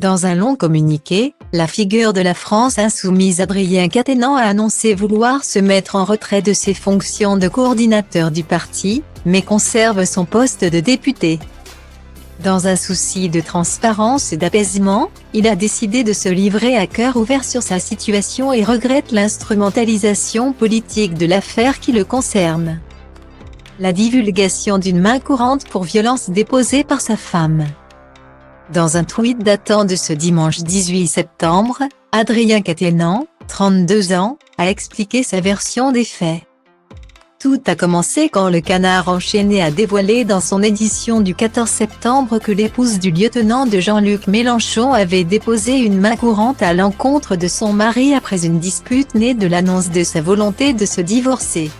Dans un long communiqué, la figure de la France insoumise Adrien Quatennens a annoncé vouloir se mettre en retrait de ses fonctions de coordinateur du parti, mais conserve son poste de député. Dans un souci de transparence et d'apaisement, il a décidé de se livrer à cœur ouvert sur sa situation et regrette l'instrumentalisation politique de l'affaire qui le concerne. La divulgation d'une main courante pour violence déposée par sa femme. Dans un tweet datant de ce dimanche 18 septembre, Adrien Quatennens, 32 ans, a expliqué sa version des faits. Tout a commencé quand le Canard enchaîné a dévoilé dans son édition du 14 septembre que l'épouse du lieutenant de Jean-Luc Mélenchon avait déposé une main courante à l'encontre de son mari après une dispute née de l'annonce de sa volonté de se divorcer.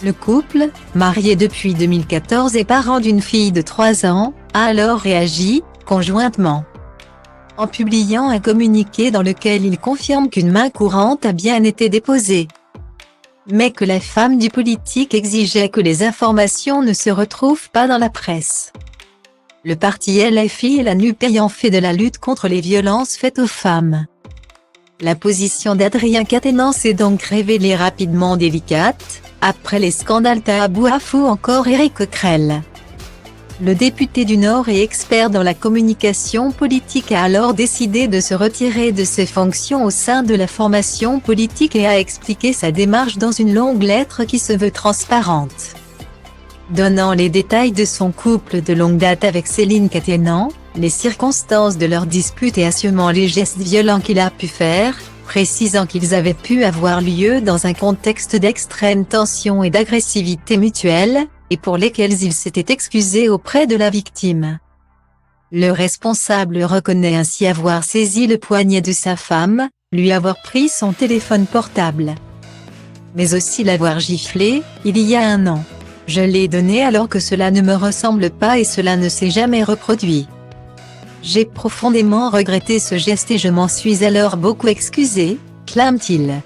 Le couple, marié depuis 2014 et parent d'une fille de 3 ans, a alors réagi, conjointement, en publiant un communiqué dans lequel il confirme qu'une main courante a bien été déposée, mais que la femme du politique exigeait que les informations ne se retrouvent pas dans la presse. Le parti LFI et la NUP ayant fait de la lutte contre les violences faites aux femmes. La position d'Adrien Quatennens s'est donc révélée rapidement délicate, après les scandales Tahabouaf ou encore Éric Coquerel. Le député du Nord et expert dans la communication politique a alors décidé de se retirer de ses fonctions au sein de la formation politique et a expliqué sa démarche dans une longue lettre qui se veut transparente. Donnant les détails de son couple de longue date avec Céline Quatennens, les circonstances de leur dispute et assumant les gestes violents qu'il a pu faire, précisant qu'ils avaient pu avoir lieu dans un contexte d'extrême tension et d'agressivité mutuelle, et pour lesquels il s'était excusé auprès de la victime. Le responsable reconnaît ainsi avoir saisi le poignet de sa femme, lui avoir pris son téléphone portable, mais aussi l'avoir giflé, il y a 1 an. Je l'ai donné alors que cela ne me ressemble pas et cela ne s'est jamais reproduit. J'ai profondément regretté ce geste et je m'en suis alors beaucoup excusé, clame-t-il.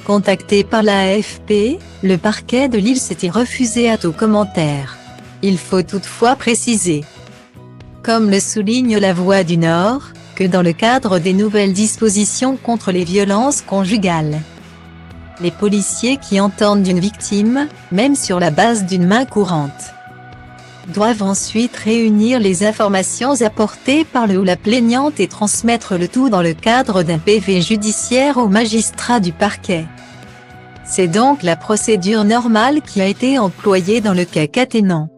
Contacté par la AFP, le parquet de Lille s'était refusé à tout commentaire. Il faut toutefois préciser, comme le souligne La Voix du Nord, que dans le cadre des nouvelles dispositions contre les violences conjugales, les policiers qui entendent une victime, même sur la base d'une main courante, doivent ensuite réunir les informations apportées par le ou la plaignante et transmettre le tout dans le cadre d'un PV judiciaire au magistrat du parquet. C'est donc la procédure normale qui a été employée dans le cas Quatennens.